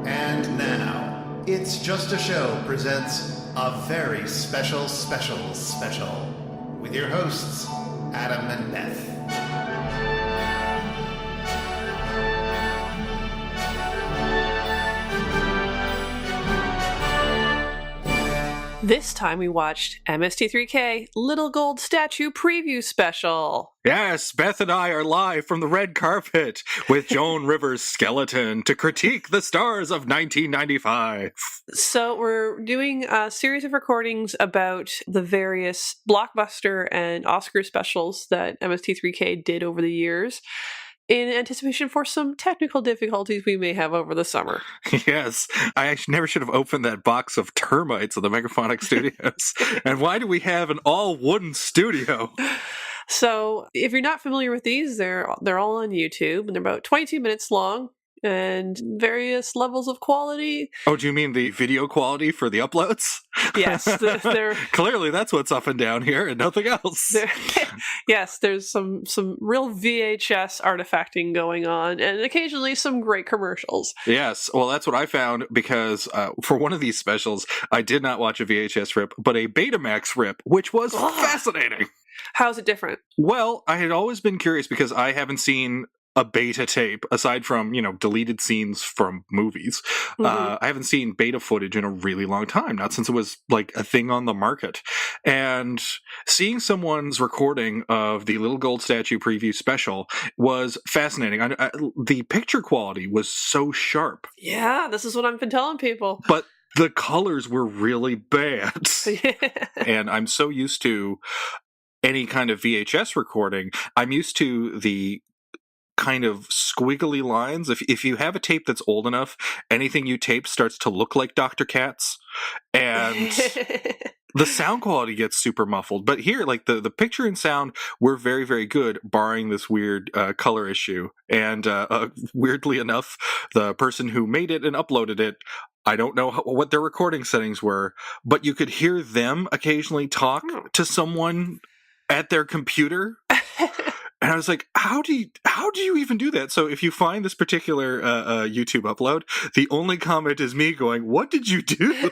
And now, It's Just a Show presents a very special with your hosts, Adam and Beth. This time we watched MST3K Little Gold Statue Preview Special. Yes, Beth and I are live from the red carpet with Joan Rivers' skeleton to critique the stars of 1995. So we're doing a series of recordings about the various blockbuster and Oscar specials that MST3K did over the years, in anticipation for some technical difficulties we may have over the summer. Yes, I actually never should have opened that box of termites of the Megaphonic Studios. And why do we have an all-wooden studio? So, if you're not familiar with these, they're all on YouTube, and they're about 22 minutes long, and various levels of quality. Oh, do you mean the video quality for the uploads? Yes. They're Clearly, that's what's up and down here, and nothing else. Yes, there's some real VHS artifacting going on, and occasionally some great commercials. Yes, well, that's what I found, because for one of these specials, I did not watch a VHS rip, but a Betamax rip, which was fascinating. How's it different? Well, I had always been curious because I haven't seen a beta tape, aside from, deleted scenes from movies. I haven't seen beta footage in a really long time, not since it was like a thing on the market. And seeing someone's recording of the Little Gold Statue Preview Special was fascinating. The picture quality was so sharp. Yeah, this is what I've been telling people. But the colors were really bad. And I'm so used to any kind of VHS recording. I'm used to the kind of squiggly lines. If you have a tape that's old enough, anything you tape starts to look like Dr. Katz, and the sound quality gets super muffled. But here, like the picture and sound were very, very good, barring this weird color issue. And weirdly enough, the person who made it and uploaded it, I don't know what their recording settings were, but you could hear them occasionally talk to someone at their computer. And I was like, how do you even do that? So if you find this particular YouTube upload, the only comment is me going, "What did you do?"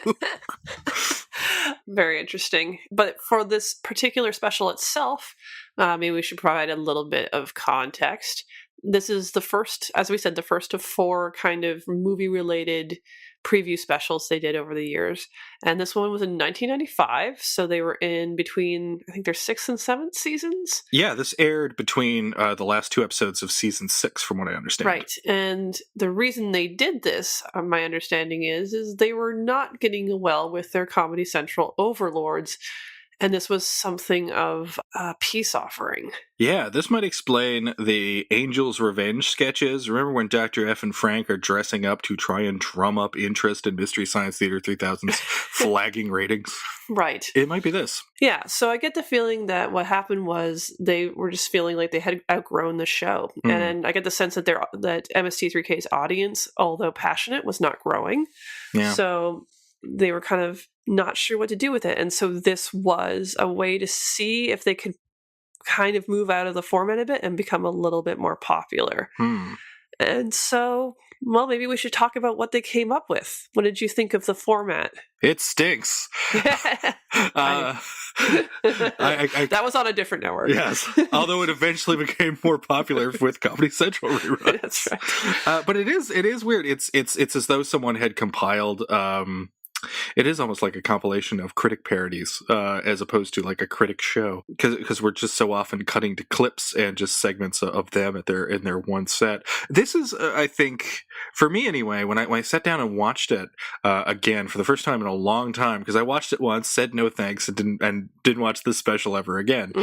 Very interesting. But for this particular special itself, maybe we should provide a little bit of context. This is the first, as we said, the first of 4 kind of movie-related preview specials they did over the years. And this one was in 1995, so they were in between, I think, their 6th and 7th seasons. Yeah, this aired between the last 2 episodes of season 6, from what I understand. Right, and the reason they did this, my understanding is they were not getting well with their Comedy Central overlords, and this was something of a peace offering. Yeah, this might explain the Angel's Revenge sketches. Remember when Dr. F and Frank are dressing up to try and drum up interest in Mystery Science Theater 3000's flagging ratings? Right. It might be this. Yeah, so I get the feeling that what happened was they were just feeling like they had outgrown the show. And I get the sense that that MST3K's audience, although passionate, was not growing. Yeah. So they were kind of not sure what to do with it. And so this was a way to see if they could kind of move out of the format a bit and become a little bit more popular. And so, well, maybe we should talk about what they came up with. What did you think of the format? It stinks. That was on a different network. Yes, although it eventually became more popular with Comedy Central reruns. That's right. But it is weird. It's as though someone had compiled. It is almost like a compilation of critic parodies, as opposed to like a critic show, because we're just so often cutting to clips and just segments of them in their one set. This is, I think, for me anyway, when I sat down and watched it again for the first time in a long time, because I watched it once, said no thanks, and didn't watch this special ever again.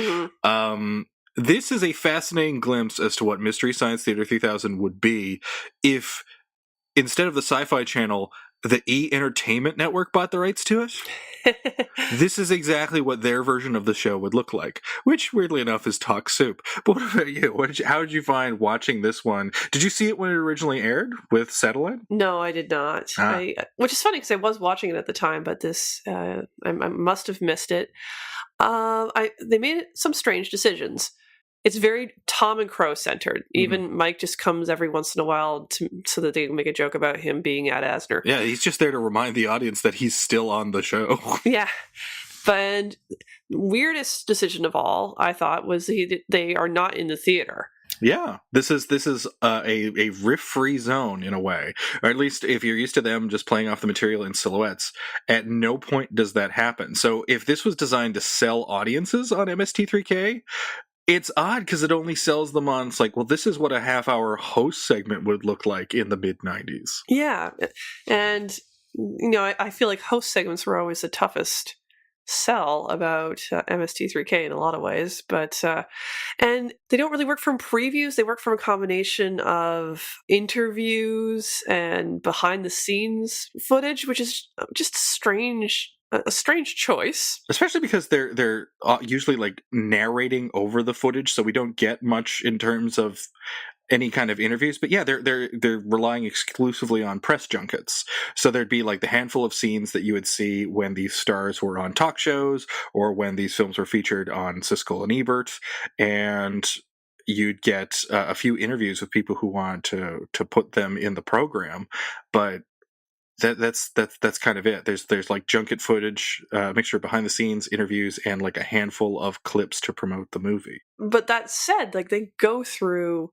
This is a fascinating glimpse as to what Mystery Science Theater 3000 would be if, instead of the Sci-Fi Channel, the E! Entertainment Network bought the rights to it. This is exactly what their version of the show would look like, which, weirdly enough, is Talk Soup. But what about you? How did you find watching this one? Did you see it when it originally aired with satellite? No, I did not. Which is funny because I was watching it at the time, but this I must have missed it. They made some strange decisions. it's very Tom and Crow centered. Even Mike just comes every once in a while so that they can make a joke about him being Ad Asner. Yeah, he's just there to remind the audience that he's still on the show. Yeah. But weirdest decision of all, I thought, was they are not in the theater. Yeah, this is a riff-free zone in a way, or at least if you're used to them just playing off the material in silhouettes. At no point does that happen. So if this was designed to sell audiences on MST3K, it's odd because it only sells them on. It's like, well, this is what a half-hour host segment would look like in the mid-90s. Yeah, and I feel like host segments were always the toughest sell about MST3K in a lot of ways, but and they don't really work from previews. They work from a combination of interviews and behind the scenes footage, which is just a strange choice, especially because they're usually like narrating over the footage, so we don't get much in terms of any kind of interviews. But yeah, they're relying exclusively on press junkets. So there'd be like the handful of scenes that you would see when these stars were on talk shows or when these films were featured on Siskel and Ebert, and you'd get a few interviews with people who want to put them in the program. But that's kind of it. There's like junket footage, mixture of behind the scenes interviews, and like a handful of clips to promote the movie. But that said, like they go through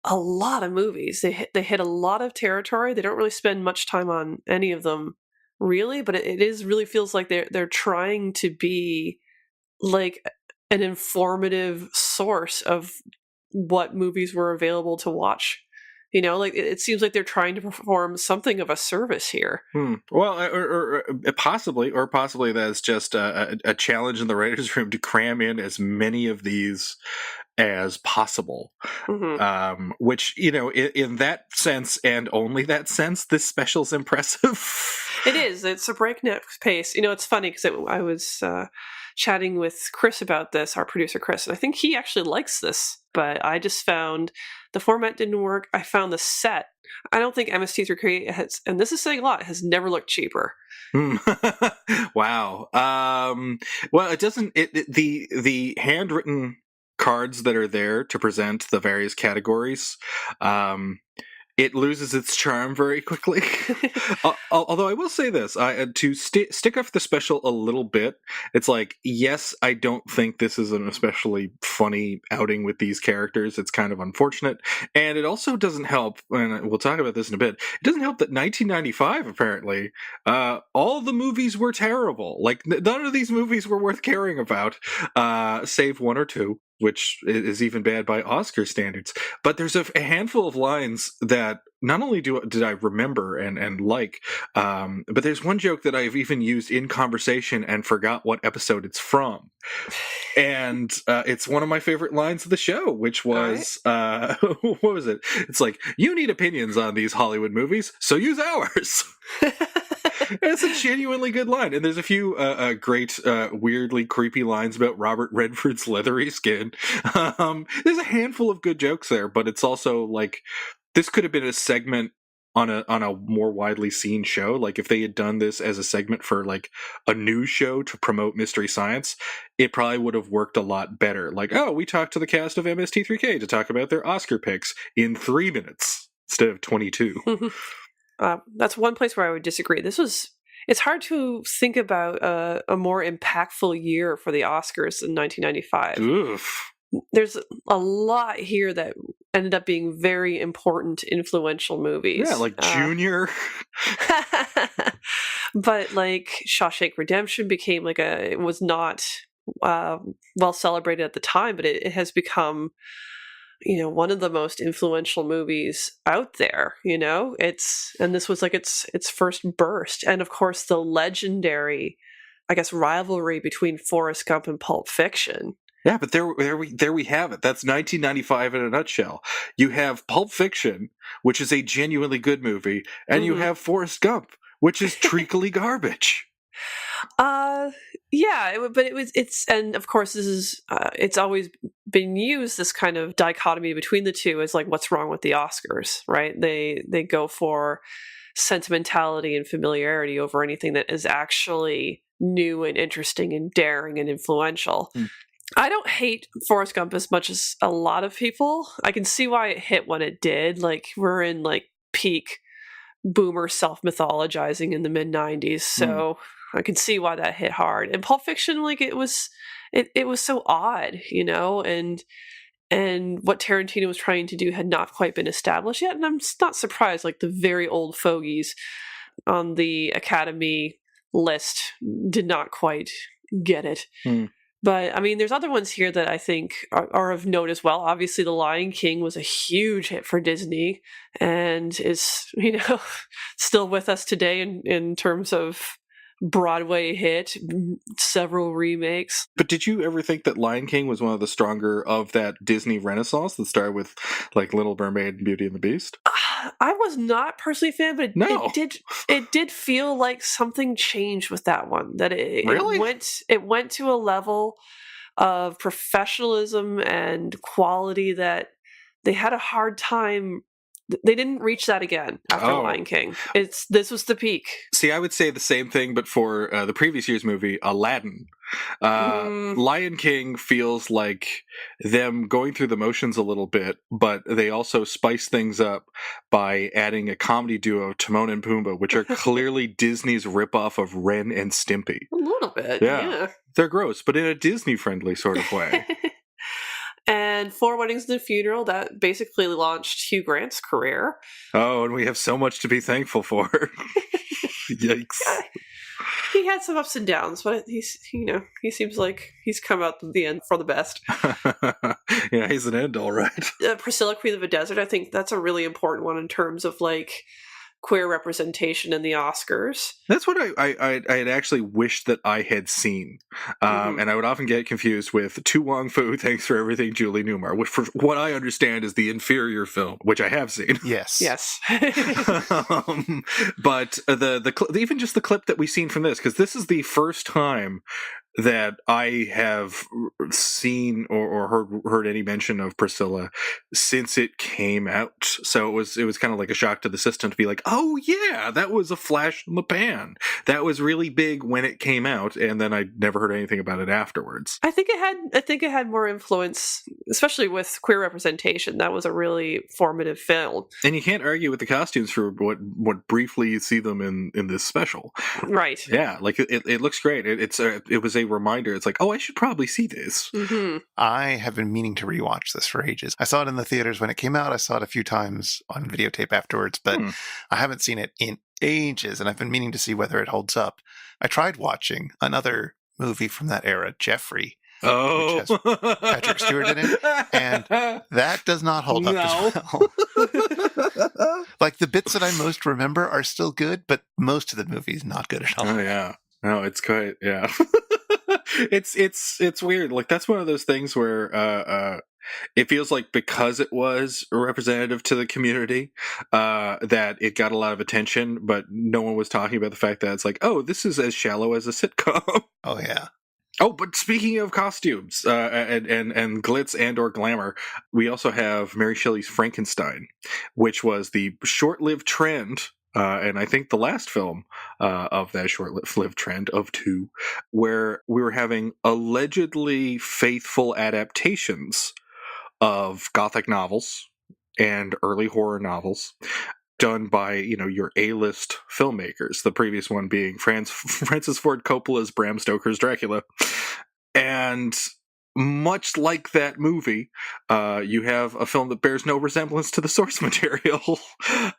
a lot of movies. They hit a lot of territory. They don't really spend much time on any of them, really. But it is really feels like they're trying to be like an informative source of what movies were available to watch. Like it seems like they're trying to perform something of a service here. Well, or possibly that's just a challenge in the writers' room to cram in as many of these as possible. Which, in that sense and only that sense, this special's impressive. It is. It's a breakneck pace. It's funny because I was chatting with Chris about this, our producer Chris, and I think he actually likes this, but I just found the format didn't work. I found the set. I don't think MST3K has, and this is saying a lot, has never looked cheaper. Wow. Well, it doesn't. The handwritten cards that are there to present the various categories, it loses its charm very quickly. Although I will say this, to stick off the special a little bit, it's like, yes, I don't think this is an especially funny outing with these characters. It's kind of unfortunate. And it also doesn't help, and we'll talk about this in a bit, it doesn't help that 1995, apparently, all the movies were terrible. Like, none of these movies were worth caring about, save one or two, which is even bad by Oscar standards. But there's a handful of lines that not only did I remember and like, but there's one joke that I've even used in conversation and forgot what episode it's from. And it's one of my favorite lines of the show, which was, what was it? It's like, you need opinions on these Hollywood movies, so use ours. It's a genuinely good line. And there's a few great, weirdly creepy lines about Robert Redford's leathery skin. There's a handful of good jokes there, but it's also like, this could have been a segment on a more widely seen show. Like if they had done this as a segment for like a news show to promote Mystery Science, it probably would have worked a lot better. Like, oh, we talked to the cast of MST3K to talk about their Oscar picks in 3 minutes instead of 22. That's one place where I would disagree. It's hard to think about a more impactful year for the Oscars in 1995. Oof. There's a lot here that ended up being very important, influential movies. Yeah, like Junior. But like Shawshank Redemption became it was not well celebrated at the time, but it has become one of the most influential movies out there. And this was like its first burst, and of course the legendary, I guess, rivalry between Forrest Gump and Pulp Fiction. Yeah, but there we have it. That's 1995 in a nutshell. You have Pulp Fiction, which is a genuinely good movie, and you have Forrest Gump, which is treacly garbage. Yeah, but and of course this is it's always been used, this kind of dichotomy between the two, as like, what's wrong with the Oscars, right? They go for sentimentality and familiarity over anything that is actually new and interesting and daring and influential. I don't hate Forrest Gump as much as a lot of people. I can see why it hit when it did. Like, we're in like peak boomer self-mythologizing in the mid 90s, so I can see why that hit hard. And Pulp Fiction, like, it was so odd, and what Tarantino was trying to do had not quite been established yet. And I'm not surprised, like, the very old fogies on the Academy list did not quite get it. But I mean, there's other ones here that I think are of note as well. Obviously, The Lion King was a huge hit for Disney and is, still with us today in terms of Broadway hit, several remakes. But did you ever think that Lion King was one of the stronger of that Disney Renaissance that started with like Little Mermaid and Beauty and the Beast? I was not personally a fan, but it did feel like something changed with that one. That it went to a level of professionalism and quality that they had a hard time. They didn't reach that again after Lion King. This was the peak. See, I would say the same thing, but for the previous year's movie, Aladdin. Lion King feels like them going through the motions a little bit, but they also spice things up by adding a comedy duo, Timon and Pumbaa, which are clearly Disney's ripoff of Ren and Stimpy. A little bit, yeah. They're gross, but in a Disney-friendly sort of way. And Four Weddings and a Funeral, that basically launched Hugh Grant's career. Oh, and we have so much to be thankful for. Yikes. He had some ups and downs, but he seems like he's come out the end for the best. Yeah, he's an end, all right. Priscilla, Queen of the Desert, I think that's a really important one in terms of like queer representation in the Oscars. That's what I had actually wished that I had seen. And I would often get confused with To Wong Fu, Thanks for Everything, Julie Newmar, which for what I understand is the inferior film, which I have seen. Yes. But even just the clip that we've seen from this, because this is the first time that I have seen or heard any mention of Priscilla since it came out. So it was kind of like a shock to the system to be like, oh yeah, that was a flash in the pan. That was really big when it came out, and then I never heard anything about it afterwards. I think it had more influence, especially with queer representation. That was a really formative film. And you can't argue with the costumes for what briefly you see them in this special. Right. Yeah, like it looks great. It was a reminder. It's like, oh, I should probably see this. I have been meaning to rewatch this for ages. I saw it in the theaters when it came out. I saw it a few times on videotape afterwards, but I haven't seen it in ages, and I've been meaning to see whether it holds up. I tried watching another movie from that era, Jeffrey, which has Patrick Stewart in it, and that does not hold up as well. Like, the bits that I most remember are still good, but most of the movie is not good at all. Oh yeah, no, it's quite it's weird. Like, that's one of those things where it feels like because it was representative to the community, that it got a lot of attention, but no one was talking about the fact that it's like, oh, this is as shallow as a sitcom. Oh yeah. Oh, but speaking of costumes and glitz and or glamour, we also have Mary Shelley's Frankenstein, which was the short-lived trend. And I think the last film of that short-lived trend of two, where we were having allegedly faithful adaptations of Gothic novels and early horror novels done by, your A-list filmmakers. The previous one being Francis Ford Coppola's Bram Stoker's Dracula. And much like that movie, you have a film that bears no resemblance to the source material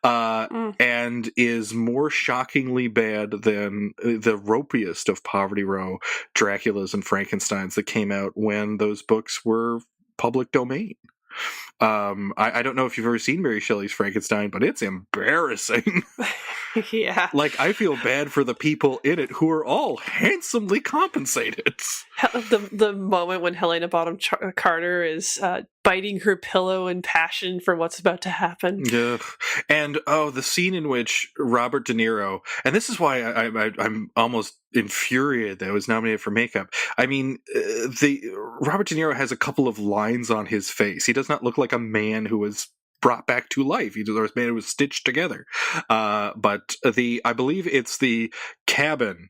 and is more shockingly bad than the ropiest of Poverty Row Draculas and Frankensteins that came out when those books were public domain. I don't know if you've ever seen Mary Shelley's Frankenstein, but it's embarrassing. Yeah. Like, I feel bad for the people in it who are all handsomely compensated. The moment when Helena Bonham Carter is biting her pillow in passion for what's about to happen. Yeah. And, the scene in which Robert De Niro, and this is why I'm almost infuriated that it was nominated for makeup. I mean, Robert De Niro has a couple of lines on his face. He does not look like a man who was brought back to life. He was a man who was stitched together. But I believe it's the cabin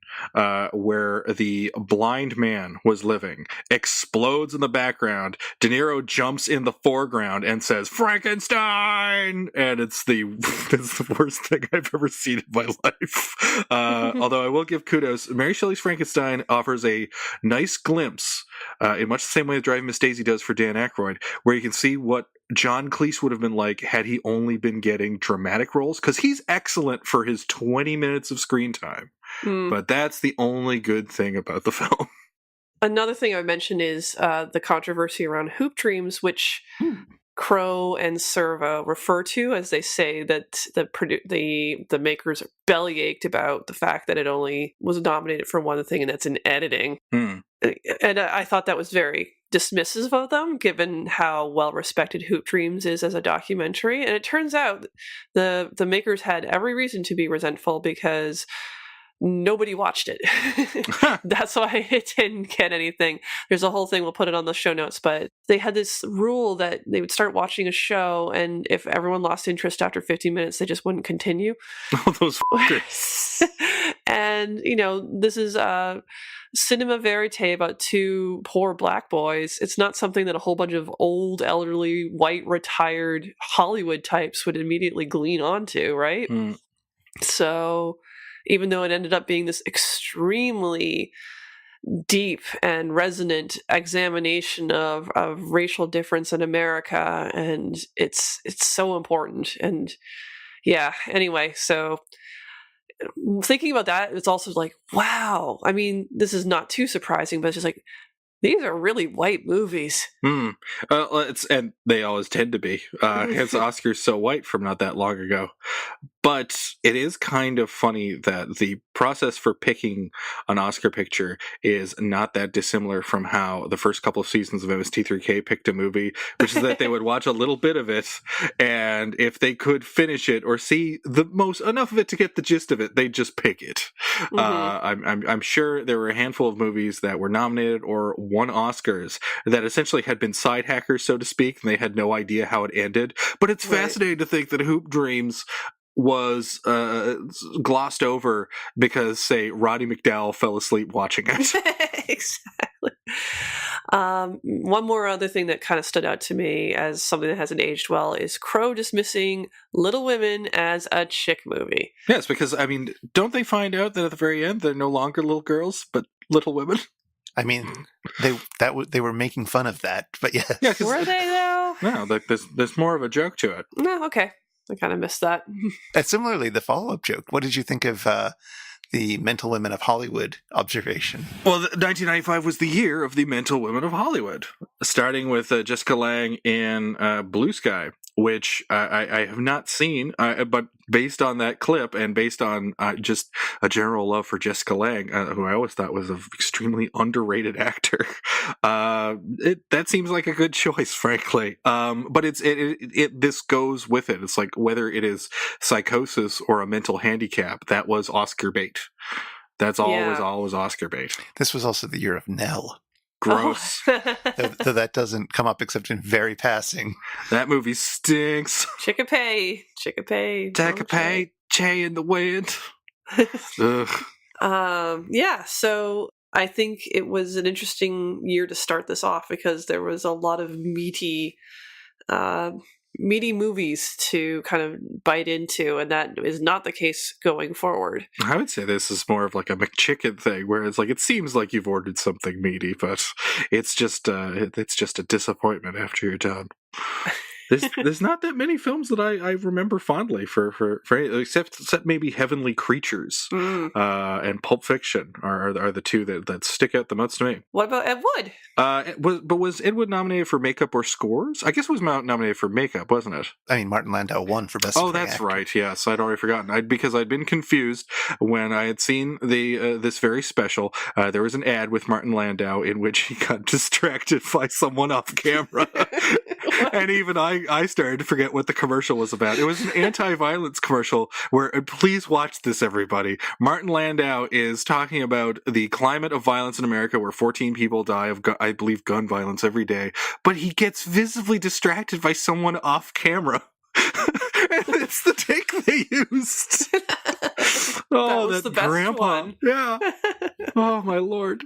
where the blind man was living explodes in the background. De Niro jumps in the foreground and says, "Frankenstein!" And it's the worst thing I've ever seen in my life. Although I will give kudos. Mary Shelley's Frankenstein offers a nice glimpse, in much the same way that Driving Miss Daisy does for Dan Aykroyd, where you can see what John Cleese would have been like had he only been getting dramatic roles, because he's excellent for his 20 minutes of screen time. But that's the only good thing about the film. Another thing I mentioned is the controversy around Hoop Dreams, which Crow and Servo refer to as they say that the makers bellyached about the fact that it only was nominated for one thing, and that's in editing. And I thought that was very dismissive of them, given how well respected Hoop Dreams is as a documentary. And it turns out the makers had every reason to be resentful because nobody watched it. That's why it didn't get anything. There's a whole thing, we'll put it on the show notes, but they had this rule that they would start watching a show, and if everyone lost interest after 15 minutes, they just wouldn't continue. All those fuckers. And, this is cinema verite about two poor black boys. It's not something that a whole bunch of old, elderly, white, retired Hollywood types would immediately glean onto, right? So even though it ended up being this extremely deep and resonant examination of racial difference in America, and it's so important. And yeah, anyway, so thinking about that, it's also like, wow, I mean, this is not too surprising, but it's just like, these are really white movies. And they always tend to be. Hence Oscar's So White from not that long ago. But it is kind of funny that the process for picking an Oscar picture is not that dissimilar from how the first couple of seasons of MST3K picked a movie, which is that they would watch a little bit of it, and if they could finish it or see enough of it to get the gist of it, they'd just pick it. I'm sure there were a handful of movies that were nominated or won Oscars that essentially had been side hackers, so to speak, and they had no idea how it ended. But it's fascinating to think that Hoop Dreams was glossed over because, say, Roddy McDowell fell asleep watching it. Exactly. One more other thing that kind of stood out to me as something that hasn't aged well is Crow dismissing Little Women as a chick movie. Yes, because, I mean, don't they find out that at the very end they're no longer little girls, but little women? I mean, they were making fun of that, but yes. Yeah, were they though? No, there's more of a joke to it. No, okay. I kind of missed that. And similarly, the follow-up joke. What did you think of the Mental Women of Hollywood observation? Well, 1995 was the year of the Mental Women of Hollywood, starting with Jessica Lange in Blue Sky, which I have not seen, but based on that clip and based on just a general love for Jessica Lange, who I always thought was an extremely underrated actor, that seems like a good choice, frankly. But this goes with it. It's like whether it is psychosis or a mental handicap, that was Oscar bait. That's always Oscar bait. This was also the year of Nell. Gross. Though that doesn't come up except in very passing. That movie stinks. Chickapay. Che in the wind. Yeah, so I think it was an interesting year to start this off because there was a lot of meaty movies to kind of bite into, and that is not the case going forward. I would say this is more of like a McChicken thing, where it's like it seems like you've ordered something meaty, but it's just a disappointment after you're done. There's not that many films that I remember fondly for except maybe Heavenly Creatures and Pulp Fiction are the two that stick out the most to me. What about Ed Wood? Was Ed Wood nominated for makeup or scores? I guess it was nominated for makeup, wasn't it? I mean, Martin Landau won for best. Oh, that's actor. Right. Yes, I'd already forgotten. Because I'd been confused when I had seen this very special. There was an ad with Martin Landau in which he got distracted by someone off camera. And even I started to forget what the commercial was about. It was an anti-violence commercial where, please watch this, everybody. Martin Landau is talking about the climate of violence in America where 14 people die of, I believe, gun violence every day. But he gets visibly distracted by someone off camera. And it's the take they used. Oh, was that the best grandpa. one. Yeah. Oh, my Lord.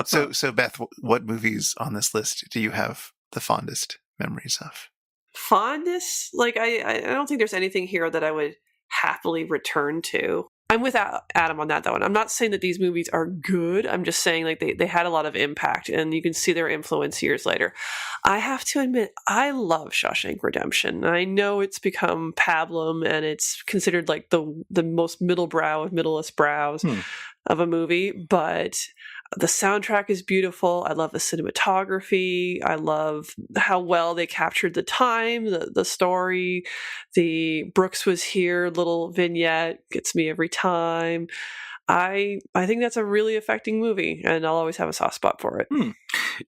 So Beth, what movies on this list do you have the fondest memories of? Fondness? Like, I don't think there's anything here that I would happily return to. I'm with Adam on that, though. And I'm not saying that these movies are good. I'm just saying, like, they had a lot of impact, and you can see their influence years later. I have to admit, I love Shawshank Redemption. I know it's become pablum, and it's considered, like, the most middlebrow of middlest brows of a movie, but the soundtrack is beautiful. I love the cinematography. I love how well they captured the time, the story. The Brooks was here little vignette gets me every time. I think that's a really affecting movie, and I'll always have a soft spot for it.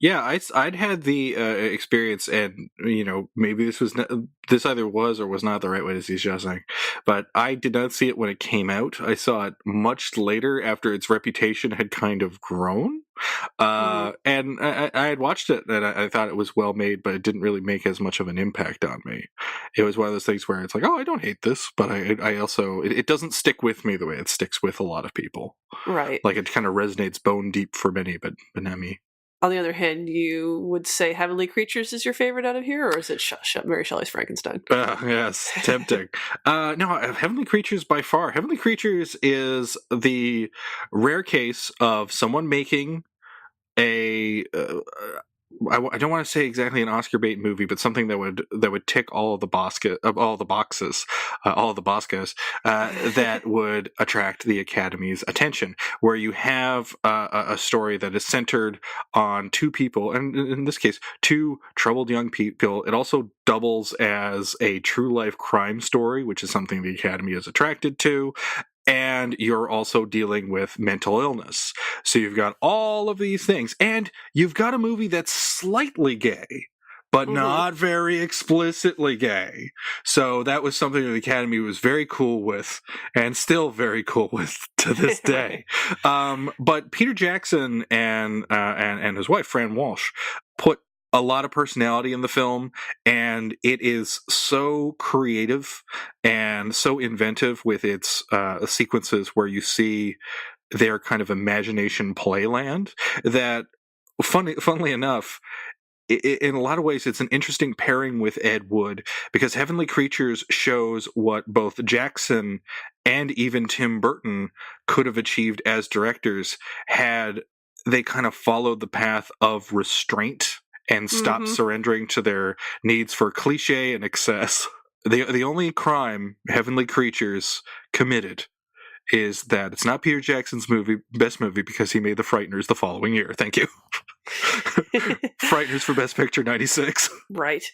Yeah, I'd had the experience, and maybe this either was or was not the right way to see Shawshank, but I did not see it when it came out. I saw it much later after its reputation had kind of grown. And I had watched it, and I thought it was well made, but it didn't really make as much of an impact on me. It was one of those things where it's like, oh, I don't hate this, but I also it doesn't stick with me the way it sticks with a lot of people. Right. Like, it kind of resonates bone deep for many, but not me. On the other hand, you would say Heavenly Creatures is your favorite out of here, or is it Mary Shelley's Frankenstein? Yes, tempting. No, Heavenly Creatures by far. Heavenly Creatures is the rare case of someone making a I don't want to say exactly an Oscar bait movie, but something that would tick all of the boxes, that would attract the Academy's attention. Where you have a story that is centered on two people, and in this case, two troubled young people. It also doubles as a true life crime story, which is something the Academy is attracted to. And you're also dealing with mental illness. So you've got all of these things. And you've got a movie that's slightly gay, but not very explicitly gay. So that was something that the Academy was very cool with, and still very cool with to this day. But Peter Jackson and his wife, Fran Walsh, put a lot of personality in the film, and it is so creative and so inventive with its sequences where you see their kind of imagination playland that, funnily enough, in a lot of ways, it's an interesting pairing with Ed Wood, because Heavenly Creatures shows what both Jackson and even Tim Burton could have achieved as directors had they kind of followed the path of restraint and stop surrendering to their needs for cliche and excess. The only crime Heavenly Creatures committed is that it's not Peter Jackson's best movie, because he made The Frighteners the following year. Thank you. Frighteners for Best Picture, 96. Right.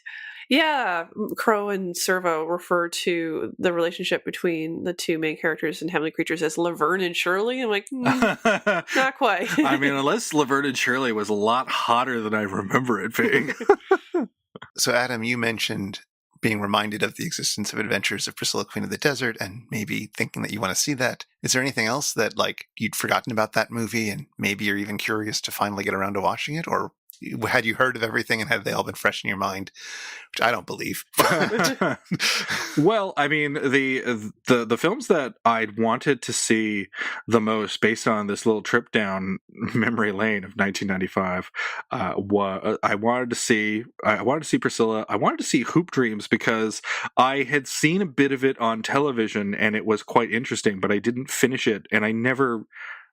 Yeah, Crow and Servo refer to the relationship between the two main characters in Heavenly Creatures as Laverne and Shirley. I'm like, not quite. I mean, unless Laverne and Shirley was a lot hotter than I remember it being. So, Adam, you mentioned being reminded of the existence of Adventures of Priscilla, Queen of the Desert, and maybe thinking that you want to see that. Is there anything else that, like, you'd forgotten about that movie, and maybe you're even curious to finally get around to watching it? Or had you heard of everything and had they all been fresh in your mind? Which I don't believe. Well, I mean, the films that I'd wanted to see the most, based on this little trip down memory lane of 1995, I wanted to see Priscilla. I wanted to see Hoop Dreams, because I had seen a bit of it on television and it was quite interesting, but I didn't finish it, and I never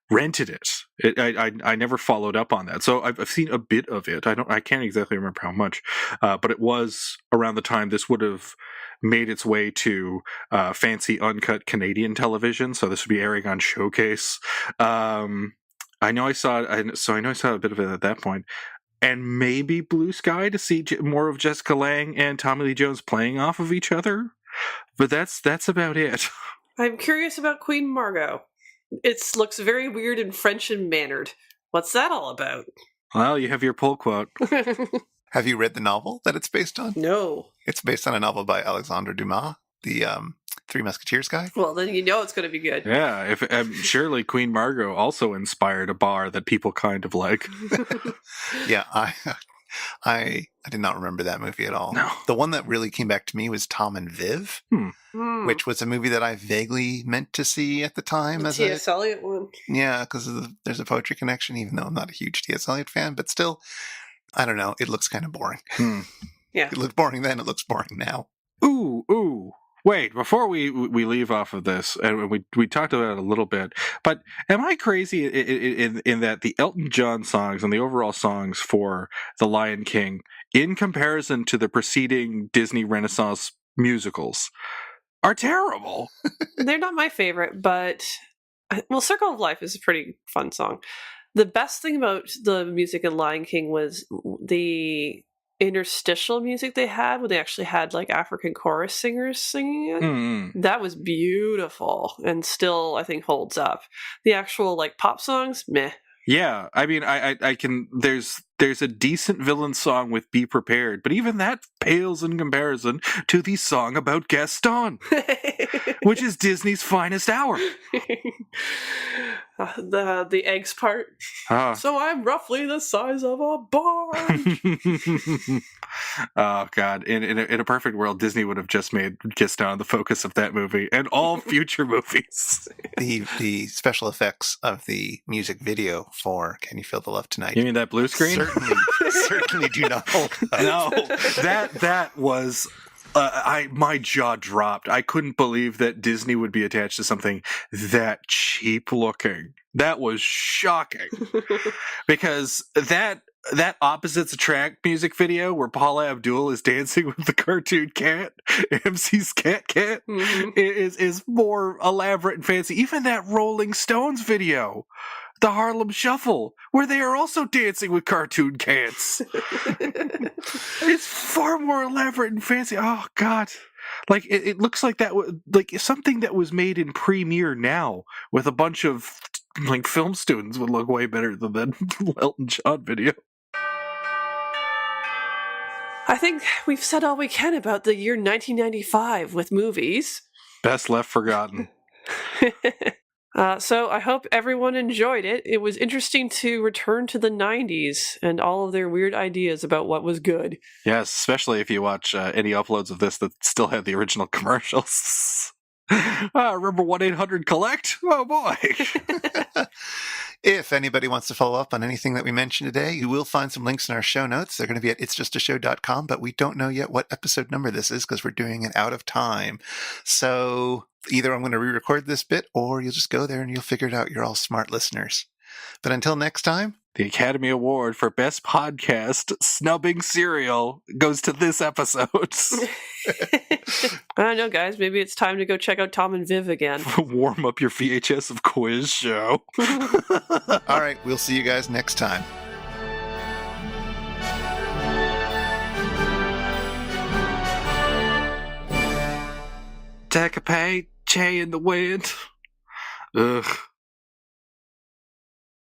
rented it. I never followed up on that. So I've seen a bit of it. I can't exactly remember how much, but it was around the time this would have made its way to fancy uncut Canadian television. So this would be airing on Showcase. I know I saw it. So I know I saw a bit of it at that point. And maybe Blue Sky to see more of Jessica Lange and Tommy Lee Jones playing off of each other. But that's about it. I'm curious about Queen Margot. It looks very weird and French and mannered. What's that all about? Well, you have your pull quote. Have you read the novel that it's based on? No. It's based on a novel by Alexandre Dumas, the Three Musketeers guy. Well, then you know it's going to be good. Yeah, surely Queen Margot also inspired a bar that people kind of like. Yeah, I did not remember that movie at all. No. The one that really came back to me was Tom and Viv, which was a movie that I vaguely meant to see at the time. The T.S. Eliot one. Yeah, because there's a poetry connection, even though I'm not a huge T.S. Eliot fan. But still, I don't know. It looks kind of boring. Yeah. It looked boring then. It looks boring now. Ooh. Wait, before we leave off of this, and we talked about it a little bit, but am I crazy in that the Elton John songs and the overall songs for The Lion King, in comparison to the preceding Disney Renaissance musicals, are terrible? They're not my favorite, but Circle of Life is a pretty fun song. The best thing about the music in Lion King was the interstitial music they had, when they actually had like African chorus singers singing it. That was beautiful and still I think holds up. The actual like pop songs, meh. Yeah, I mean, I can. There's a decent villain song with "Be Prepared," but even that pales in comparison to the song about Gaston, which is Disney's finest hour. The eggs part. So I'm roughly the size of a barn. Oh God! In a perfect world, Disney would have just made Gaston the focus of that movie and all future movies. The special effects of the music video for "Can You Feel the Love Tonight"? You mean that blue screen? Certainly do not hold up. No, that was. My jaw dropped. I couldn't believe that Disney would be attached to something that cheap looking. That was shocking. Because that Opposites Attract music video where Paula Abdul is dancing with the cartoon cat, MC's cat, is more elaborate and fancy. Even that Rolling Stones video, the Harlem Shuffle, where they are also dancing with cartoon cats. It's far more elaborate and fancy. Oh God! Like it looks like that like something that was made in Premiere now with a bunch of like film students would look way better than that Elton John video. I think we've said all we can about the year 1995 with movies. Best left forgotten. So I hope everyone enjoyed it. It was interesting to return to the 90s and all of their weird ideas about what was good. Yes, especially if you watch any uploads of this that still have the original commercials. Remember 1-800-COLLECT? Oh boy. If anybody wants to follow up on anything that we mentioned today, you will find some links in our show notes. They're going to be at itsjustashow.com, but we don't know yet what episode number this is because we're doing it out of time. So either I'm going to re-record this bit or you'll just go there and you'll figure it out. You're all smart listeners. But until next time, the Academy Award for Best Podcast Snubbing Serial goes to this episode. I don't know, guys. Maybe it's time to go check out Tom and Viv again. Warm up your VHS of Quiz Show. All right, we'll see you guys next time. Take a pay, Jay in the wind. Ugh.